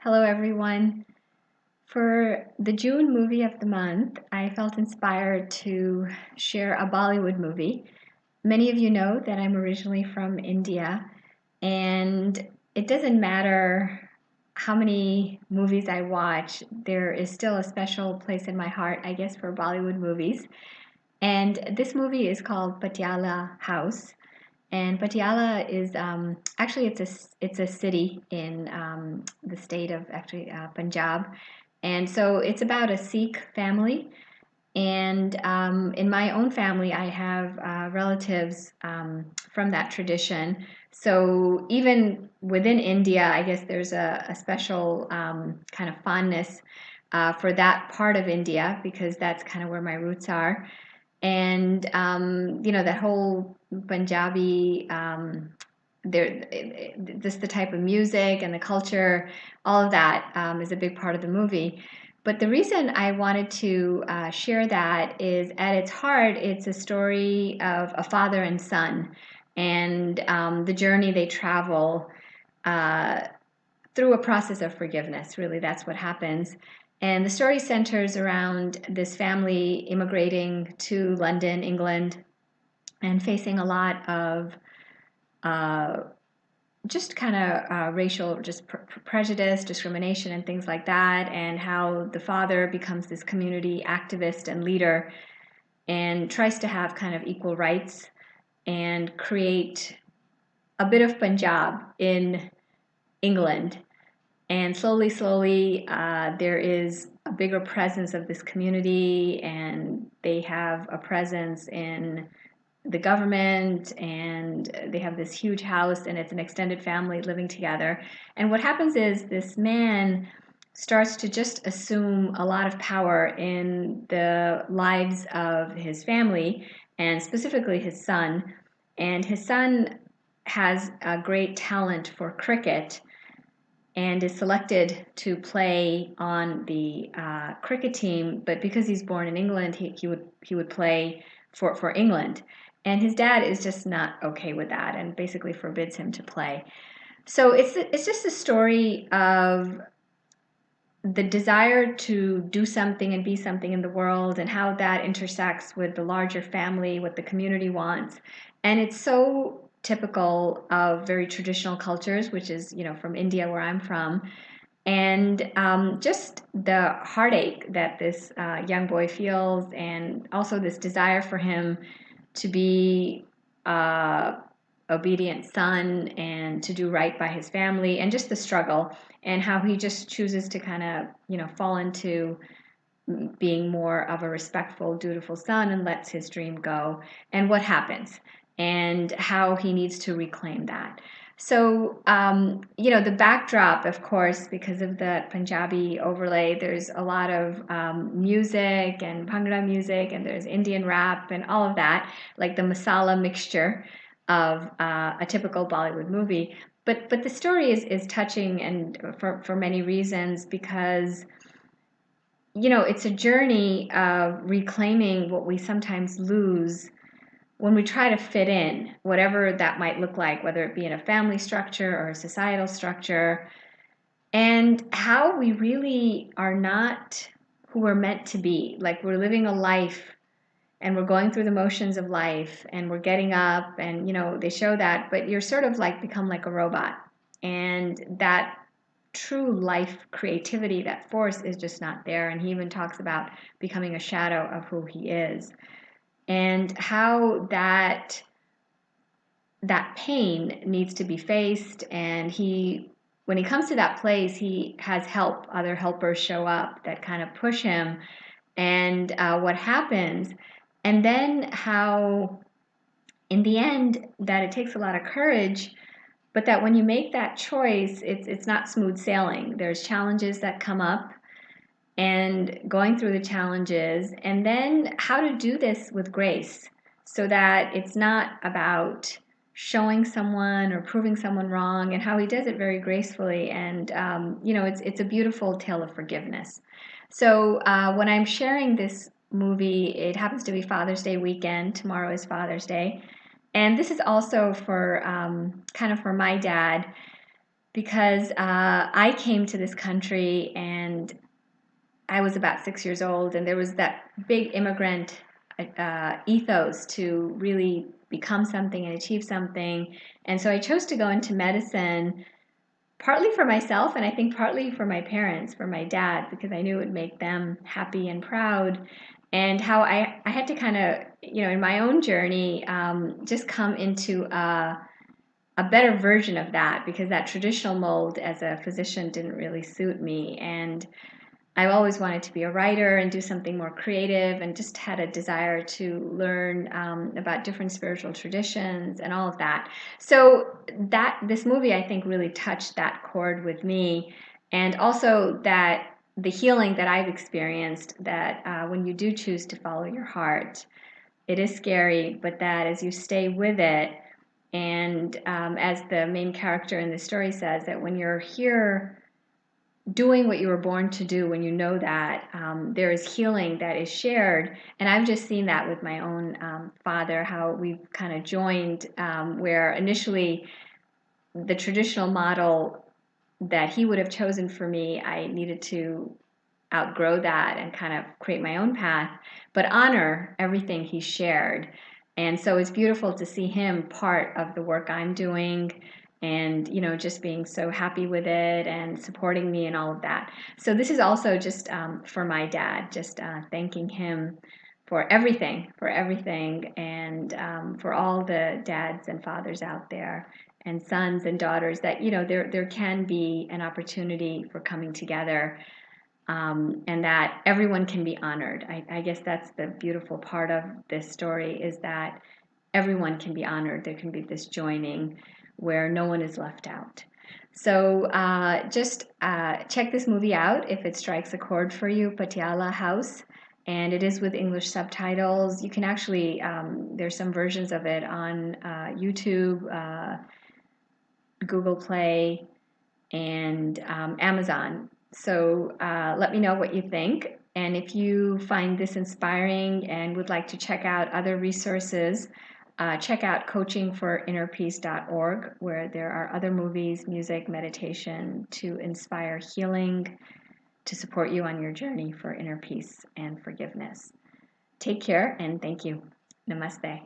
Hello, everyone. For the June movie of the month, I felt inspired to share a Bollywood movie. Many of you know that I'm originally from India, and it doesn't matter how many movies I watch, there is still a special place in my heart, I guess, for Bollywood movies. And this movie is called Patiala House. And Patiala is actually it's a city in the state of actually Punjab, and so it's about a Sikh family. And in my own family, I have relatives from that tradition. So even within India, I guess there's a special kind of fondness for that part of India because that's kind of where my roots are. And that whole Punjabi, there, just the type of music and the culture, all of that is a big part of the movie. But the reason I wanted to share that is at its heart, it's a story of a father and son and the journey they travel uh, through a process of forgiveness. Really, that's what happens. And the story centers around this family immigrating to London, England, and facing a lot of uh, just kind of racial, just prejudice, discrimination, and things like that, and how the father becomes this community activist and leader and tries to have kind of equal rights and create a bit of Punjab in England. And slowly, slowly, there is a bigger presence of this community, and they have a presence in the government, and they have this huge house, and it's an extended family living together. And what happens is this man starts to just assume a lot of power in the lives of his family, and specifically his son. And his son has a great talent for cricket and is selected to play on the cricket team. But because he's born in England, he would play for England. And his dad is just not okay with that and basically forbids him to play. So it's just a story of the desire to do something and be something in the world and how that intersects with the larger family, what the community wants. And it's so typical of very traditional cultures, which is, from India, where I'm from. And just the heartache that this young boy feels, and also this desire for him to be obedient son and to do right by his family, and just the struggle, and how he just chooses to kind of fall into being more of a respectful, dutiful son and lets his dream go, and what happens and how he needs to reclaim that. So, the backdrop, of course, because of the Punjabi overlay, there's a lot of music and Bhangra music, and there's Indian rap and all of that, like the masala mixture of a typical Bollywood movie. But the story is touching, and for many reasons, because it's a journey of reclaiming what we sometimes lose when we try to fit in, whatever that might look like, whether it be in a family structure or a societal structure, and how we really are not who we're meant to be. Like, we're living a life and we're going through the motions of life and we're getting up, and they show that, but you're sort of like become like a robot, and that true life creativity, that force, is just not there. And he even talks about becoming a shadow of who he is, and how that pain needs to be faced. And when he comes to that place, he has help. Other helpers show up that kind of push him, and what happens. And then how, in the end, that it takes a lot of courage, but that when you make that choice, it's not smooth sailing. There's challenges that come up, and going through the challenges, and then how to do this with grace, so that it's not about showing someone or proving someone wrong, and how he does it very gracefully. And it's a beautiful tale of forgiveness. So when I'm sharing this movie, it happens to be Father's Day weekend. Tomorrow is Father's Day, and this is also for kind of for my dad. because I came to this country and I was about 6 years old, and there was that big immigrant ethos to really become something and achieve something. And so I chose to go into medicine, partly for myself, and I think partly for my parents, for my dad, because I knew it would make them happy and proud. And how I had to kind of, in my own journey, just come into a better version of that, because that traditional mold as a physician didn't really suit me. And I always wanted to be a writer and do something more creative, and just had a desire to learn about different spiritual traditions and all of that. So that this movie, I think, really touched that chord with me, and also that the healing that I've experienced, that when you do choose to follow your heart, it is scary, but that as you stay with it, and as the main character in the story says, that when you're here doing what you were born to do, when you know that there is healing that is shared. And I've just seen that with my own father, how we've kind of joined, where initially the traditional model that he would have chosen for me, I needed to outgrow that and kind of create my own path, but honor everything he shared. And so it's beautiful to see him part of the work I'm doing, and just being so happy with it and supporting me and all of that. So this is also just for my dad, just thanking him for everything, and for all the dads and fathers out there, and sons and daughters, that there can be an opportunity for coming together, and that everyone can be honored. I guess that's the beautiful part of this story, is that everyone can be honored. There can be this joining where no one is left out. So just check this movie out if it strikes a chord for you, Patiala House. And it is with English subtitles. You can actually, there's some versions of it on YouTube, Google Play, and Amazon. So let me know what you think. And if you find this inspiring and would like to check out other resources, check out coachingforinnerpeace.org, where there are other movies, music, meditation to inspire healing, to support you on your journey for inner peace and forgiveness. Take care, and thank you. Namaste.